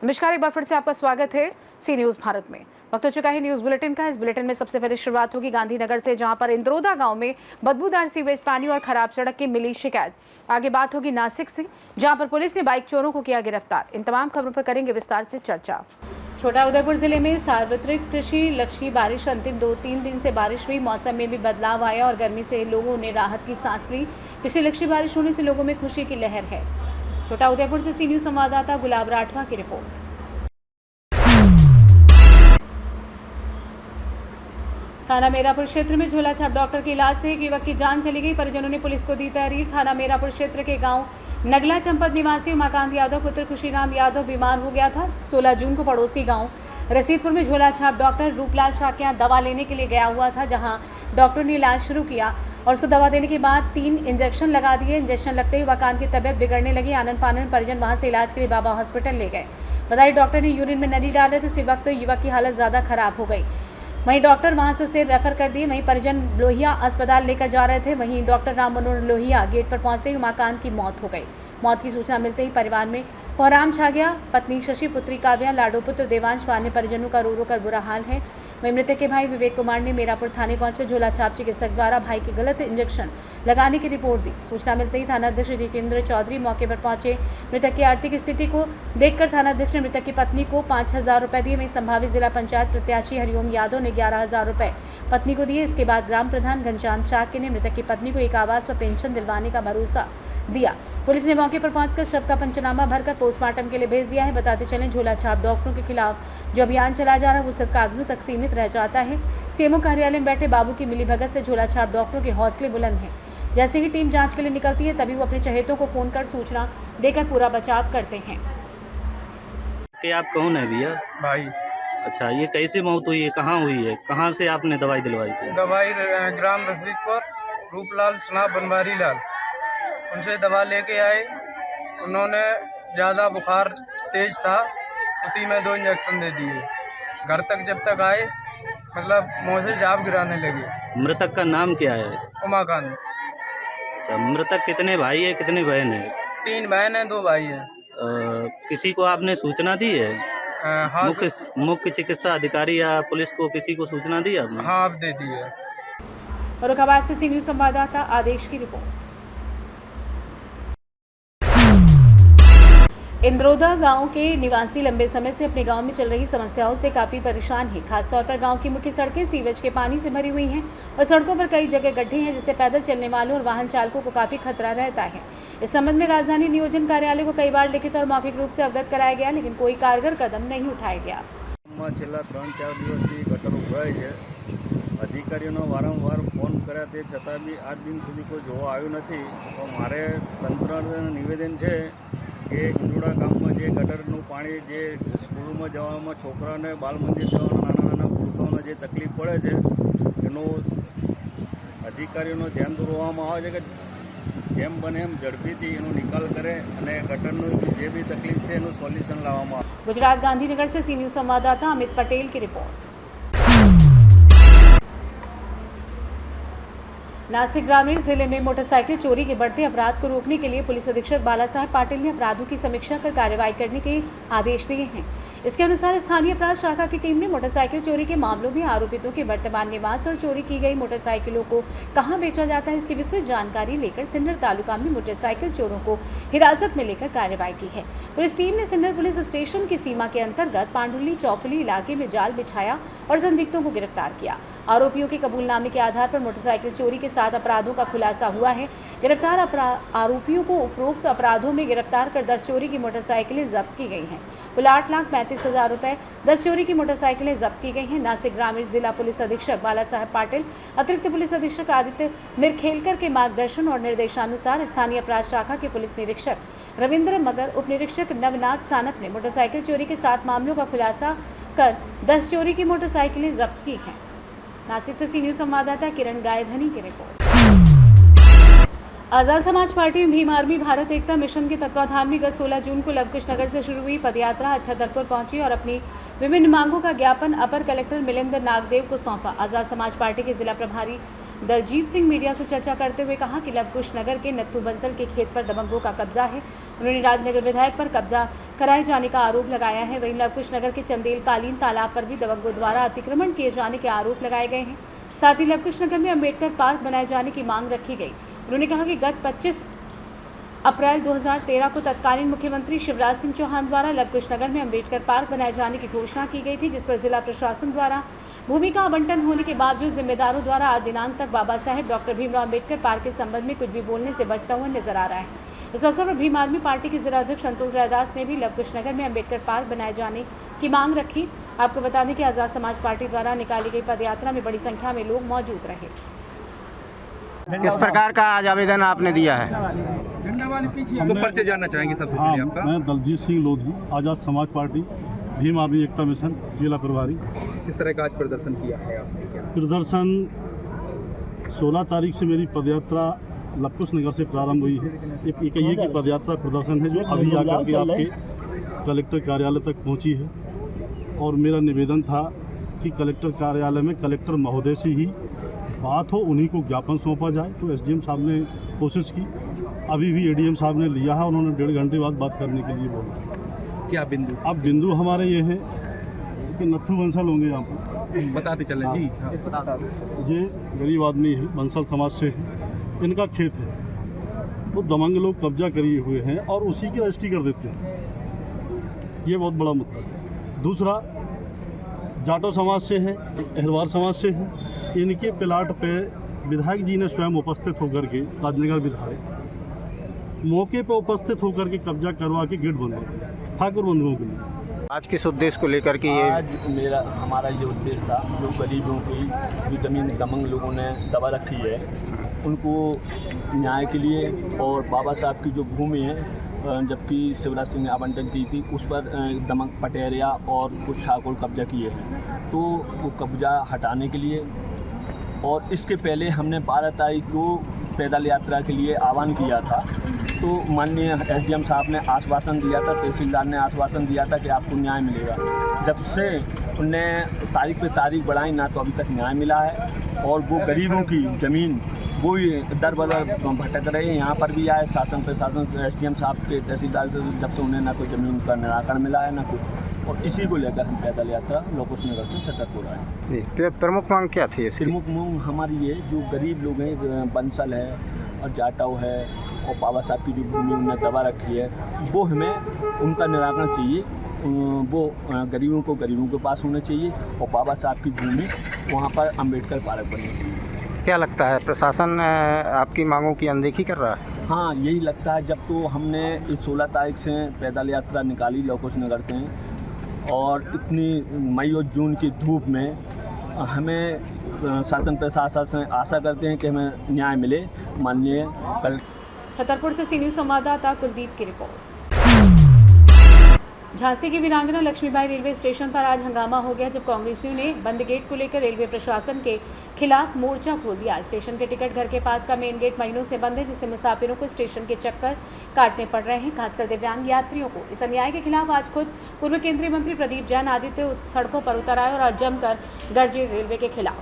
नमस्कार, एक बार फिर से आपका स्वागत है सी न्यूज भारत में। वक्त हो चुका है न्यूज बुलेटिन का। इस बुलेटिन में सबसे पहले शुरुआत होगी गांधीनगर से, जहां पर इंद्रोदा गांव में बदबूदार सीवेज पानी और खराब सड़क की मिली शिकायत। आगे बात होगी नासिक से, जहां पर पुलिस ने बाइक चोरों को किया गिरफ्तार। इन तमाम खबरों पर करेंगे विस्तार से चर्चा। छोटा उदयपुर जिले में सार्वत्रिक कृषि लक्षी बारिश। अंतिम 2-3 दिन से बारिश हुई, मौसम में भी बदलाव आया और गर्मी से लोगों ने राहत की सांस ली। कृषि लक्षी बारिश होने से लोगों में खुशी की लहर है। छोटा उदयपुर से सी न्यूज संवाददाता गुलाब राठवा की रिपोर्ट। थाना मेरापुर क्षेत्र में झोला छाप डॉक्टर के इलाज से एक युवक की जान चली गई। परिजनों ने पुलिस को दी तहरीर। थाना मेरापुर क्षेत्र के गांव नगला चंपत निवासी उमाकांत यादव पुत्र खुशीराम यादव बीमार हो गया था। 16 जून को पड़ोसी गांव रसीदपुर में झोला छाप डॉक्टर रूपलाल शाह के यहाँ दवा लेने के लिए गया हुआ था, जहां डॉक्टर ने इलाज शुरू किया और उसको दवा देने के बाद 3 इंजेक्शन लगा दिए। इंजेक्शन लगते ही उमाकांत की तबियत बिगड़ने लगी। आनंद फानन परिजन वहां से इलाज के लिए बाबा हॉस्पिटल ले गए। बताइए डॉक्टर ने यूरिन में नली डाले तो उसी वक्त युवक की हालत ज़्यादा खराब हो गई। वहीं डॉक्टर वहां से उसे रेफर कर दिए। वहीं परिजन लोहिया अस्पताल लेकर जा रहे थे। वहीं डॉक्टर राम मनोहर लोहिया गेट पर पहुंचते ही उमाकांत की मौत हो गई। मौत की सूचना मिलते ही परिवार में कोहराम छा गया। पत्नी शशि, पुत्री काव्या, लाडो पुत्र देवांश व अन्य परिजनों का रो रो कर बुरा हाल है। वहीं मृतक के भाई विवेक कुमार ने मेरापुर थाने पहुंचकर झोला छाप चिकित्सक द्वारा भाई के गलत इंजेक्शन लगाने की रिपोर्ट दी। सूचना मिलते ही थाना अध्यक्ष जितेंद्र चौधरी मौके पर पहुंचे। मृतक की आर्थिक स्थिति को देखकर थाना अध्यक्ष ने मृतक की पत्नी को 5,000 रुपए दिए। वहीं संभावित जिला पंचायत प्रत्याशी हरिओम यादव ने 11,000 रुपए पत्नी को दिए। इसके बाद ग्राम प्रधान घनश्याम चाके ने मृतक की पत्नी को एक आवास व पेंशन दिलवाने का भरोसा दिया। पुलिस ने मौके पर पहुंचकर शव का पंचनामा भरकर पोस्टमार्टम के लिए भेज दिया है। बताते चलें, झोला छाप डॉक्टरों के खिलाफ जो अभियान चलाया जा रहा है वो सिर्फ कागजों तक सीमित रह जाता है। सीएमओ कार्यालय में बैठे बाबू की मिलीभगत से झोला छाप डॉक्टरों के हौसले बुलंद हैं। जैसे ही टीम जांच के लिए निकलती है तभी वो अपने चहेतों को फोन कर सूचना देकर पूरा बचाव करते हैं। कि आप कौन है भैया? भाई। अच्छा, ये कैसे मौत हुई है, कहाँ हुई है, कहाँ से आपने दवाई दिलवाई थी? दवाई ग्राम रसीदपुर रूपलाल सना बनवारी लाल, उनसे दवा लेके आए। उन्होंने ज़्यादा बुखार तेज था, उसी में 2 इंजेक्शन दे दिए। घर तक जब तक आए मतलब मुँह से जाप गिराने लगे। मृतक का नाम क्या है? उमाकांत। अच्छा, मृतक कितने भाई है, कितने बहन है? 3 बहन हैं, 2 भाई हैं। किसी को आपने सूचना दी है? हाँ, मुख्य चिकित्सा अधिकारी या पुलिस को किसी को सूचना दी आपने? हाँ, आप दे दी है। औरंगाबाद से सी न्यूज संवाददाता आदेश की रिपोर्ट। इंद्रोदा गांव के निवासी लंबे समय से अपने गांव में चल रही समस्याओं से काफ़ी परेशान हैं। खासतौर पर गांव की मुख्य सड़कें सीवेज के पानी से भरी हुई हैं और सड़कों पर कई जगह गड्ढे हैं, जिससे पैदल चलने वालों और वाहन चालकों को काफ़ी खतरा रहता है। इस संबंध में राजधानी नियोजन कार्यालय को कई बार लिखित और मौखिक रूप से अवगत कराया गया, लेकिन कोई कारगर कदम नहीं उठाया गया। છેલ્લા 3-4 દિવસથી ગટર ઉભરાય છે। અધિકારીઓનો વારંવાર ફોન કર્યા તે છતાં બી આજ દિન સુધી કોઈ જોવા આવ્યું નથી। તો મારે તંત્રને નિવેદન છે કે ઇન્દ્રોડા ગામમાં જે ગટરનું પાણી જે સ્કૂલમાં જવામાં છોકરાને બાલ મંદિર જવાના નાના વૃદ્ધોને જે તકલીફ પડે છે એનો અધિકારીઓનો ધ્યાન દોરવામાં આવે છે કે જેમ બને એમ ઝડપીથી એનો નિકાલ કરે અને ગટરનું જે બી તકલીફ છે એનું સોલ્યુશન લાવવામાં આવે। गुजरात गांधीनगर से सी न्यूज संवाददाता अमित पटेल की रिपोर्ट। नासिक ग्रामीण जिले में मोटरसाइकिल चोरी के बढ़ते अपराध को रोकने के लिए पुलिस अधीक्षक बाला साहब पाटिल ने अपराधों की समीक्षा कर कार्रवाई करने के आदेश दिए हैं। इसके अनुसार स्थानीय अपराध शाखा की टीम ने मोटरसाइकिल चोरी के मामलों में आरोपितों के वर्तमान निवास और चोरी की गई मोटरसाइकिलों को कहां बेचा जाता है इसकी विस्तृत जानकारी लेकर सिन्नर तालुका में मोटरसाइकिल चोरों को हिरासत में लेकर कार्रवाई की है। पुलिस टीम ने सिन्नर पुलिस स्टेशन की सीमा के अंतर्गत पांडुली चौफली इलाके में जाल बिछाया और संदिग्धों को गिरफ्तार किया। आरोपियों के कबूलनामे के आधार पर मोटरसाइकिल चोरी के 7 अपराधों का खुलासा हुआ है। गिरफ्तार आरोपियों को उपरोक्त अपराधों में गिरफ्तार कर 10 चोरी की मोटरसाइकिलें जब्त की गई हैं। कुल 8,35,000 रुपए 10 चोरी की मोटरसाइकिलें जब्त की गई हैं। नासिक ग्रामीण जिला पुलिस अधीक्षक बाला साहब पाटिल, अतिरिक्त पुलिस अधीक्षक आदित्य मिरखेलकर के मार्गदर्शन और निर्देशानुसार स्थानीय अपराध शाखा के पुलिस निरीक्षक रविंद्र मगर, उप निरीक्षक नवनाथ सानप ने मोटरसाइकिल चोरी के 7 मामलों का खुलासा कर 10 चोरी की मोटरसाइकिलें जब्त की हैं। नासिक से सी न्यूज संवाददाता किरण गायधनी की रिपोर्ट। आज़ाद समाज पार्टी भीम आर्मी भारत एकता मिशन के तत्वाधान में गत 16 जून को लवकुश नगर से शुरू हुई पदयात्रा आज छतरपुर पहुंची और अपनी विभिन्न मांगों का ज्ञापन अपर कलेक्टर मिलिंद नागदेव को सौंपा। आज़ाद समाज पार्टी के जिला प्रभारी दलजीत सिंह मीडिया से चर्चा करते हुए कहा कि लवकुश नगर के नत्थू बंसल के खेत पर दबंगों का कब्जा है। उन्होंने राजनगर विधायक पर कब्जा कराए जाने का आरोप लगाया है। वहीं लवकुश नगर के चंदेल कालीन तालाब पर भी दबंगों द्वारा अतिक्रमण किए जाने के आरोप लगाए गए हैं। साथ ही लवकुश नगर में अम्बेडकर पार्क बनाए जाने की मांग रखी गई। उन्होंने कहा कि गत 25 अप्रैल 2013 को तत्कालीन मुख्यमंत्री शिवराज सिंह चौहान द्वारा लवकुश नगर में अम्बेडकर पार्क बनाए जाने की घोषणा की गई थी, जिस पर जिला प्रशासन द्वारा भूमि का आवंटन होने के बावजूद जिम्मेदारों द्वारा आज दिनांक तक बाबा साहेब डॉक्टर भीमराव अम्बेडकर पार्क के संबंध में कुछ भी बोलने से बचता हुआ नजर आ रहा है। इस अवसर पर भीम आर्मी पार्टी के जिला अध्यक्ष संतोष रायदास ने भी लवकुश नगर में अम्बेडकर पार्क बनाए जाने की मांग रखी। आपको बता दें कि आज़ाद समाज पार्टी द्वारा निकाली गई पदयात्रा में बड़ी संख्या में लोग मौजूद रहे। किस प्रकार का आज आवेदन आपने दिया है? हमको परिचय जानना चाहेंगे सबसे पहले आपका। मैं दलजीत सिंह लोधी, आज़ाद समाज पार्टी भीम आर्मी एकता मिशन जिला प्रभारी। किस तरह का आज प्रदर्शन किया है आपने? प्रदर्शन 16 तारीख से मेरी पदयात्रा लवकुश नगर से प्रारंभ हुई है। एक इकाई की पदयात्रा प्रदर्शन है जो अभी आकर के आपके कलेक्टर कार्यालय तक पहुंची है। और मेरा निवेदन था कि कलेक्टर कार्यालय में कलेक्टर महोदय से ही बात हो, उन्हीं को ज्ञापन सौंपा जाए। तो एसडीएम साहब ने कोशिश की, अभी भी एडीएम साहब ने लिया है। उन्होंने 1.5 घंटे बाद बात करने के लिए बोला। क्या बिंदु? अब बिंदु हमारे ये है कि नत्थू बंसल होंगे यहाँ पर, बताते चलें जी। ये गरीब आदमी है, बंसल समाज से है, इनका खेत है, तो दबंग लोग कब्जा किए हुए हैं और उसी की रजिस्ट्री कर देते हैं। ये बहुत बड़ा मुद्दा है। दूसरा, जाटो समाज से है, अहरवार समाज से है। इनके प्लाट पे विधायक जी ने स्वयं उपस्थित होकर के, राजनगर विधायक मौके पर उपस्थित होकर के कब्जा करवा के गेट बंद कर ठाकुर बंधुओं के लिए। आज किस उद्देश्य को लेकर के ये आज हमारा ये उद्देश्य था, जो गरीबों की जो ज़मीन दबंग लोगों ने दबा रखी है, उनको न्याय के लिए, और बाबा साहब की जो भूमि है, जबकि शिवराज सिंह ने आवंटन की थी, उस पर दमक पटेरिया और कुछ ठाकुर कब्जा किए हैं, तो वो कब्जा हटाने के लिए। और इसके पहले हमने 12 तारीख को पैदल यात्रा के लिए आह्वान किया था। तो माननीय एसडीएम साहब ने आश्वासन दिया था, तहसीलदार ने आश्वासन दिया था कि आपको न्याय मिलेगा। जब से उनने तारीख पे तारीख बढ़ाई ना, तो अभी तक न्याय मिला है। और वो गरीबों की ज़मीन वो दर बदर भटक रहे हैं। यहाँ पर भी आए शासन प्रशासन एसडीएम साहब के, तहसीलदार से, जब से उन्हें ना कोई ज़मीन का निराकरण मिला है ना कुछ। और इसी को लेकर हम पैदल यात्रा लवकुश नगर से छतरपुर आए। तो प्रमुख मांग क्या थी इसकी? प्रमुख मांग हमारी ये, जो गरीब लोग हैं, बंसल है और जाटव है और बाबा साहब की जो भूमि उन्हें दबा रखी है, वो हमें उनका निराकरण चाहिए। वो गरीबों के पास होना चाहिए, और बाबा साहब की भूमि वहाँ पर अम्बेडकर पार्क बननी चाहिए। क्या लगता है प्रशासन आपकी मांगों की अनदेखी कर रहा है? हाँ, यही लगता है। जब तो हमने इस 16 तारीख से पैदल यात्रा निकाली लवकुश नगर से, और इतनी मई और जून की धूप में हमें शासन प्रशासन से आशा करते हैं कि हमें न्याय मिले। माननीय छतरपुर से सी न्यूज़ संवाददाता कुलदीप की रिपोर्ट। झांसी की वीरांगना लक्ष्मीबाई रेलवे स्टेशन पर आज हंगामा हो गया, जब कांग्रेसियों ने बंद गेट को लेकर रेलवे प्रशासन के खिलाफ मोर्चा खोल दिया। स्टेशन के टिकट घर के पास का मेन गेट महीनों से बंद है, जिससे मुसाफिरों को स्टेशन के चक्कर काटने पड़ रहे हैं, खासकर दिव्यांग यात्रियों को। इस अन्याय के खिलाफ आज खुद पूर्व केंद्रीय मंत्री प्रदीप जैन आदित्य सड़कों पर उतर आए और जमकर गरजे रेलवे के खिलाफ।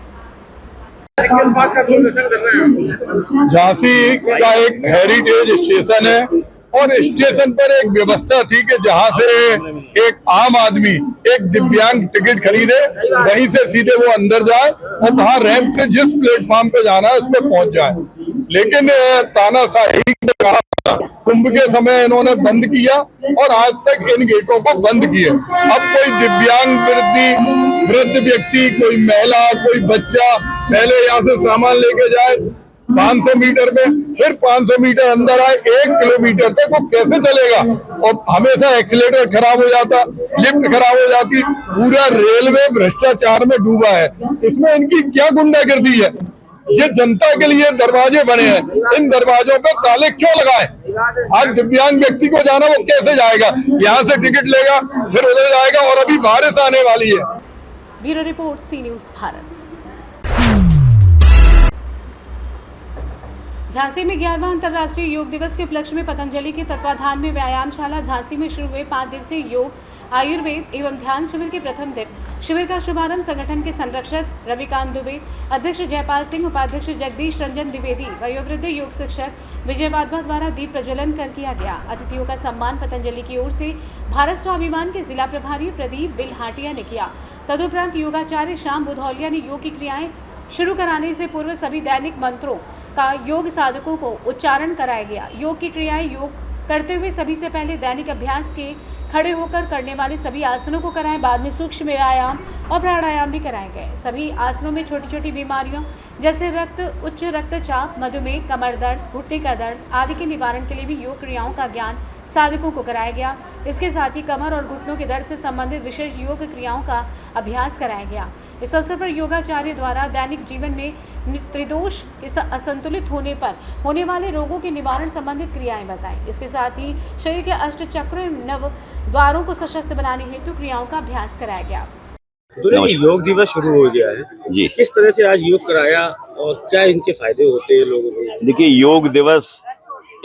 झांसी का एक हेरिटेज स्टेशन है, और स्टेशन पर एक व्यवस्था थी कि जहां से एक आम आदमी, एक दिव्यांग टिकट खरीदे, वहीं से सीधे वो अंदर जाए और वहां रैंप से जिस प्लेटफॉर्म पे जाना है उस पर पहुंच जाए। लेकिन तानाशाही ने कहा, कुंभ के समय इन्होंने बंद किया और आज तक इन गेटों को बंद किए। अब कोई दिव्यांग वृद्ध व्यक्ति, कोई महिला, कोई बच्चा पहले यहाँ से सामान लेके जाए 500 मीटर पे, फिर 500 मीटर अंदर आए, 1 किलोमीटर तक वो कैसे चलेगा? और हमेशा एक्सीलेटर खराब हो जाता, लिफ्ट खराब हो जाती। पूरा रेलवे भ्रष्टाचार में डूबा है। इसमें इनकी क्या गुंडागर्दी है? ये जनता के लिए दरवाजे बने हैं, इन दरवाजों पर ताले क्यों लगाए? आज दिव्यांग व्यक्ति को जाना, वो कैसे जाएगा? यहाँ से टिकट लेगा, फिर उधर जाएगा, और अभी बारिश आने वाली है। ब्यूरो रिपोर्ट, सी न्यूज़ भारत। झांसी में 11वां अंतर्राष्ट्रीय योग दिवस के उपलक्ष्य में पतंजलि के तत्वाधान में व्यायामशाला झांसी में शुरू हुए 5 दिवसीय योग, आयुर्वेद एवं ध्यान शिविर के प्रथम दिन शिविर का शुभारंभ संगठन के संरक्षक रविकांत दुबे, अध्यक्ष जयपाल सिंह, उपाध्यक्ष जगदीश रंजन द्विवेदी, वयोवृद्ध योग शिक्षक विजय वाधवा द्वारा दीप प्रज्वलन कर किया गया। अतिथियों का सम्मान पतंजलि की ओर से भारत स्वाभिमान के जिला प्रभारी प्रदीप बिलहाटिया ने किया। तदुपरांत योगाचार्य श्याम बुधौलिया ने योग की क्रियाएं शुरू कराने से पूर्व सभी दैनिक मंत्रों का योग साधकों को उच्चारण कराया गया। योग की क्रियाएं योग करते हुए सभी से पहले दैनिक अभ्यास के खड़े होकर करने वाले सभी आसनों को कराएं, बाद में सूक्ष्म व्यायाम और प्राणायाम भी कराए गए। सभी आसनों में छोटी छोटी बीमारियों जैसे उच्च रक्तचाप, मधुमेह, कमर दर्द, घुटने का दर्द आदि के निवारण के लिए भी योग क्रियाओं का ज्ञान साधकों को कराया गया। इसके साथ ही कमर और घुटनों के दर्द से संबंधित विशेष योग क्रियाओं का अभ्यास कराया गया। इस अवसर पर योगाचार्य द्वारा दैनिक जीवन में त्रिदोष असंतुलित होने पर होने वाले रोगों के निवारण संबंधित क्रियाएं बताई। इसके साथ ही शरीर के अष्ट चक्र नव द्वारों को सशक्त बनाने हेतु क्रियाओं का अभ्यास कराया गया। योग दिवस शुरू हो गया है जी, किस तरह से आज योग कराया और क्या इनके फायदे होते हैं लोगों को? देखिए, योग दिवस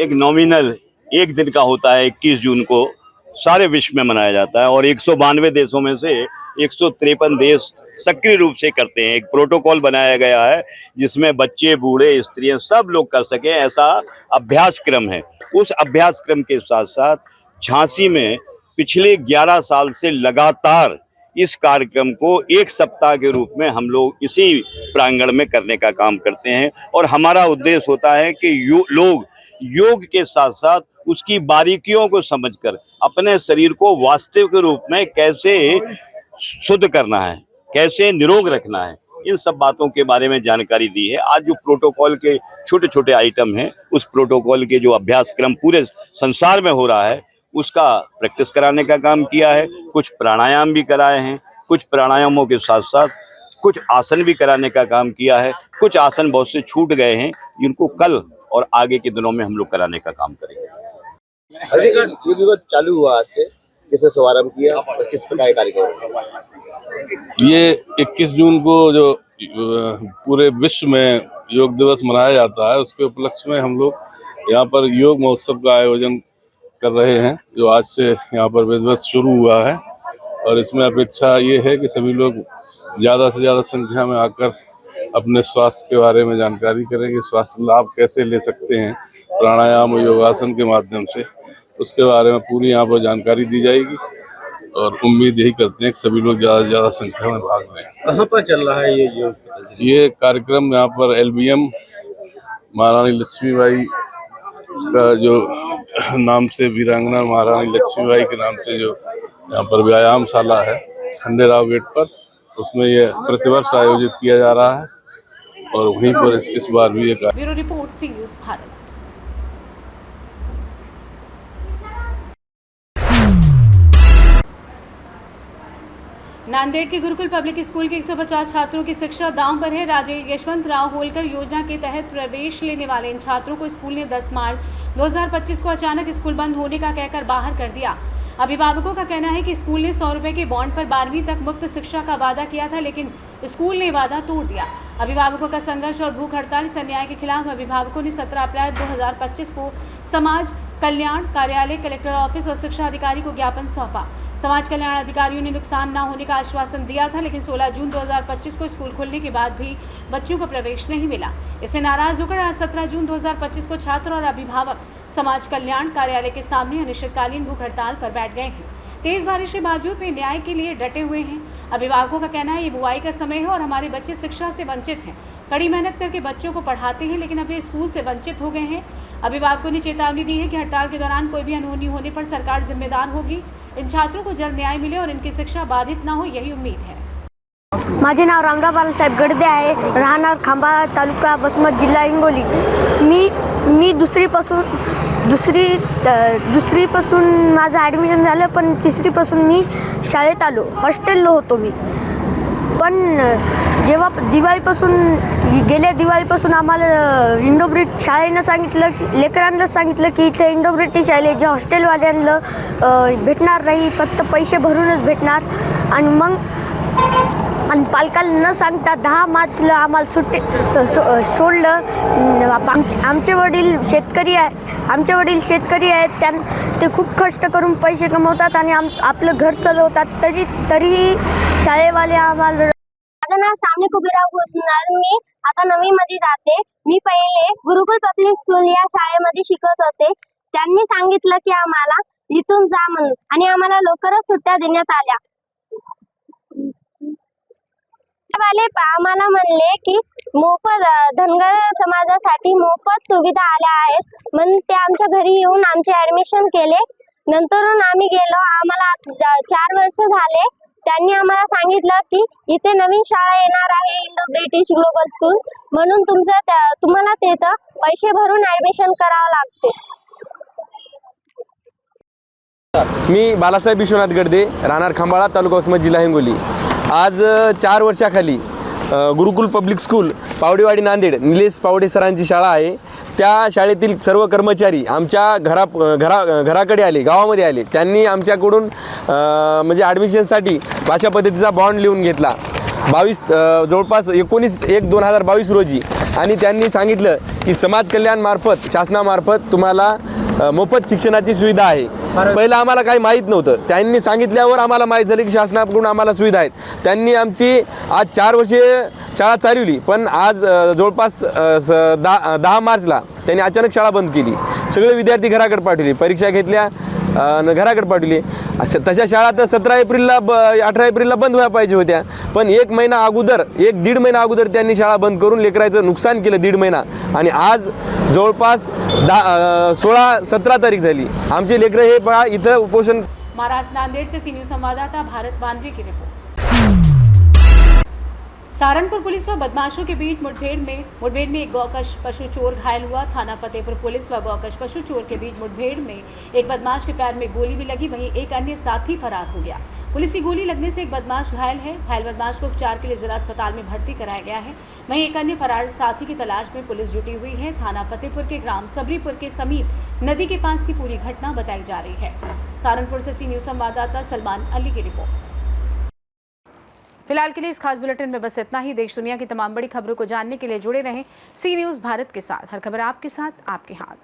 एक नॉमिनल एक दिन का होता है। 21 जून को सारे विश्व में मनाया जाता है और 192 देशों में से 153 देश सक्रिय रूप से करते हैं। एक प्रोटोकॉल बनाया गया है जिसमें बच्चे, बूढ़े, स्त्रियां सब लोग कर सकें, ऐसा अभ्यास क्रम है। उस अभ्यास क्रम के साथ साथ झांसी में पिछले 11 साल से लगातार इस कार्यक्रम को एक सप्ताह के रूप में हम लोग इसी प्रांगण में करने का काम करते हैं और हमारा उद्देश्य होता है कि लोग योग के साथ साथ उसकी बारीकियों को समझकर अपने शरीर को वास्तविक रूप में कैसे शुद्ध करना है, कैसे निरोग रखना है, इन सब बातों के बारे में जानकारी दी है। आज जो प्रोटोकॉल के छोटे छोटे आइटम हैं, उस प्रोटोकॉल के जो अभ्यास क्रम पूरे संसार में हो रहा है उसका प्रैक्टिस कराने का काम किया है। कुछ प्राणायाम भी कराए हैं, कुछ प्राणायामों के साथ साथ कुछ आसन भी कराने का काम किया है। कुछ आसन बहुत से छूट गए हैं जिनको कल और आगे के दिनों में हम लोग कराने का काम करेंगे। ये दिवस चालू हुआ आज से, किसने शुभारंभ किया और किस प्रकार कार्यक्रम? ये 21 जून को जो पूरे विश्व में योग दिवस मनाया जाता है, उसके उपलक्ष्य में हम लोग यहाँ पर योग महोत्सव का आयोजन कर रहे हैं, जो आज से यहाँ पर विधिवत शुरू हुआ है। और इसमें अपेक्षा ये है कि सभी लोग ज़्यादा से ज़्यादा संख्या में आकर अपने स्वास्थ्य के बारे में जानकारी करेंगे, स्वास्थ्य लाभ कैसे ले सकते हैं प्राणायाम और योगासन के माध्यम से, उसके बारे में पूरी यहाँ पर जानकारी दी जाएगी। और उम्मीद यही करते हैं कि सभी लोग ज़्यादा से ज़्यादा संख्या में भाग लें। कहाँ पर चल रहा है ये योग? ये कार्यक्रम यहाँ पर LBM महारानी लक्ष्मीबाई का जो नाम से, वीरांगना महारानी लक्ष्मीबाई के नाम से जो यहाँ पर व्यायामशाला है खंडेराव गेट पर, उसमें ये प्रतिवर्ष आयोजित किया जा रहा है और वहीं पर इस बार भी एक bureau report C news Bharat. Nanded के गुरुकुल पब्लिक स्कूल के 150 छात्रों की शिक्षा दांव पर है। राजे यशवंत राव होलकर योजना के तहत प्रवेश लेने वाले इन छात्रों को स्कूल ने 10 मार्च 2025 को अचानक स्कूल बंद होने का कहकर बाहर कर दिया। अभिभावकों का कहना है कि स्कूल ने 100 रुपये के बॉन्ड पर 12वीं तक मुफ्त शिक्षा का वादा किया था, लेकिन स्कूल ने वादा तोड़ दिया। अभिभावकों का संघर्ष और भूख हड़ताल इस अन्याय के खिलाफ अभिभावकों ने 17 अप्रैल 2025 को समाज कल्याण कार्यालय, कलेक्टर ऑफिस और शिक्षा अधिकारी को ज्ञापन सौंपा। समाज कल्याण अधिकारियों ने नुकसान न होने का आश्वासन दिया था, लेकिन 16 जून 2025 को स्कूल खुलने के बाद भी बच्चों को प्रवेश नहीं मिला। इससे नाराज होकर आज 17 जून 2025 को छात्र और अभिभावक समाज कल्याण कार्यालय के सामने अनिश्चितकालीन भूख हड़ताल पर बैठ गए हैं। तेज बारिश के बावजूद वे न्याय के लिए डटे हुए हैं। अभिभावकों का कहना है ये बुआई का समय है और हमारे बच्चे शिक्षा से वंचित हैं। कड़ी मेहनत करके बच्चों को पढ़ाते हैं, लेकिन अब वे स्कूल से वंचित हो गए हैं। अभिभावकों ने चेतावनी दी है कि हड़ताल के दौरान कोई भी अनहोनी होने पर सरकार जिम्मेदार होगी। इन छात्रों को जल्द न्याय मिले और इनकी शिक्षा बाधित न हो, यही उम्मीद है। माझे नाव रामराव बाळासाहेब गडदे आहे, राहणार खांबा तालुका वसमत जिल्हा हिंगोली। मी दुसरीपासून माझं ॲडमिशन झालं, पण तिसरीपासून मी शाळेत आलो, हॉस्टेलला होतो मी। पण जेव्हा गेल्या दिवाळीपासून आम्हाला इंडो ब्रिटिश शाळेनं सांगितलं की लेकरांना सांगितलं की इथे इंडो ब्रिटिश शाळे जे हॉस्टेलवाल्यांना भेटणार नाही, फक्त पैसे भरूनच भेटणार। आणि पालकाला न सांगता 10 मार्चला आम्हाला सोडलं। आमचे वडील शेतकरी आहेत, ते खूप कष्ट करून पैसे कमवतात आणि आपलं घर चालवतात, तरी शाळेवाले आम्हाला माझं नाव सामने कुबेराव गोतनार. मी आता 9वी मध्ये जाते. मी पहिले गुरुकुल पब्लिक स्कूल या शाळेमध्ये शिकत होते. त्यांनी सांगितलं की आम्हाला इथून जा म्हणून आणि आम्हाला लवकरच सुट्ट्या देण्यात आल्या. आम्हाला म्हणले की मोफत धनगर समाजासाठी मोफत सुविधा आल्या आहेत म्हणून ते आमच्या घरी येऊन आमचे ऍडमिशन केले. नंतरून आम्ही गेलो. आम्हाला 4 वर्ष झाले. त्यांनी आम्हाला सांगितलं की इथे नवीन शाळा येणार आहे, इंडो ब्रिटिश ग्लोबल स्कूल, म्हणून तुम्हाला तिथं पैसे भरून ऍडमिशन करावं लागते. मी बालासाहेब विश्वनाथ गडदे, राहणार खंबाळा, तालुका उस्मत, जिल्हा हिंगोली. आज 4 वर्षाखाली गुरुकुल पब्लिक स्कूल पावडेवाडी नांदेड निलेश पावडे सरांची शाळा आहे. त्या शाळेतील सर्व कर्मचारी आमच्या घराकडे आले, गावामध्ये आले. त्यांनी आमच्याकडून म्हणजे ॲडमिशनसाठी भाषा पद्धतीचा बॉन्ड लिहून घेतला 22 जवळपास 19/1/2022 रोजी. आणि त्यांनी सांगितलं की समाज कल्याणमार्फत शासनामार्फत तुम्हाला मोफत शिक्षणाची सुविधा आहे. पहिलं आम्हाला काही माहीत नव्हतं. त्यांनी सांगितल्यावर आम्हाला माहीत झालं की शासनाकडून आम्हाला सुविधा आहेत. त्यांनी आमची आज 4 वर्षे शाळा चालवली, पण आज जवळपास 10 मार्चला त्यांनी अचानक शाळा बंद केली. सगळे विद्यार्थी घराकडे पाठवले, परीक्षा घेतल्या, घराकडे पाठवली. तशा शाळा तर 17 एप्रिलला 18 एप्रिलला बंद व्हायला पाहिजे होत्या, पण 1 महिना अगोदर 1-1.5 महिना अगोदर त्यांनी शाळा बंद करून लेकराचं नुकसान केलं 1.5 महिना. आणि आज जवळपास 16-17 तारीख झाली. आमचे लेकरं हे पहा इथं उपोषण. महाराष्ट्र नांदेड़ से सीनियर संवाददाता भारत बानरी की रिपोर्ट। सहारनपुर पुलिस व बदमाशों के बीच मुठभेड़ में एक गौकश पशु चोर घायल हुआ। थाना फतेहपुर पुलिस व गौकश पशु चोर के बीच मुठभेड़ में एक बदमाश के पैर में गोली भी लगी, वहीं एक अन्य साथी फरार हो गया। पुलिस की गोली लगने से एक बदमाश घायल है। घायल बदमाश को उपचार के लिए जिला अस्पताल में भर्ती कराया गया है। वहीं एक अन्य फरार साथी की तलाश में पुलिस जुटी हुई है। थाना फतेहपुर के ग्राम सबरीपुर के समीप नदी के पास की पूरी घटना बताई जा रही है। सहारनपुर से सी न्यूज संवाददाता सलमान अली की रिपोर्ट। फिलहाल के लिए इस खास बुलेटिन में बस इतना ही। देश दुनिया की तमाम बड़ी खबरों को जानने के लिए जुड़े रहें सी न्यूज़ भारत के साथ। हर खबर आपके साथ, आपके हाथ।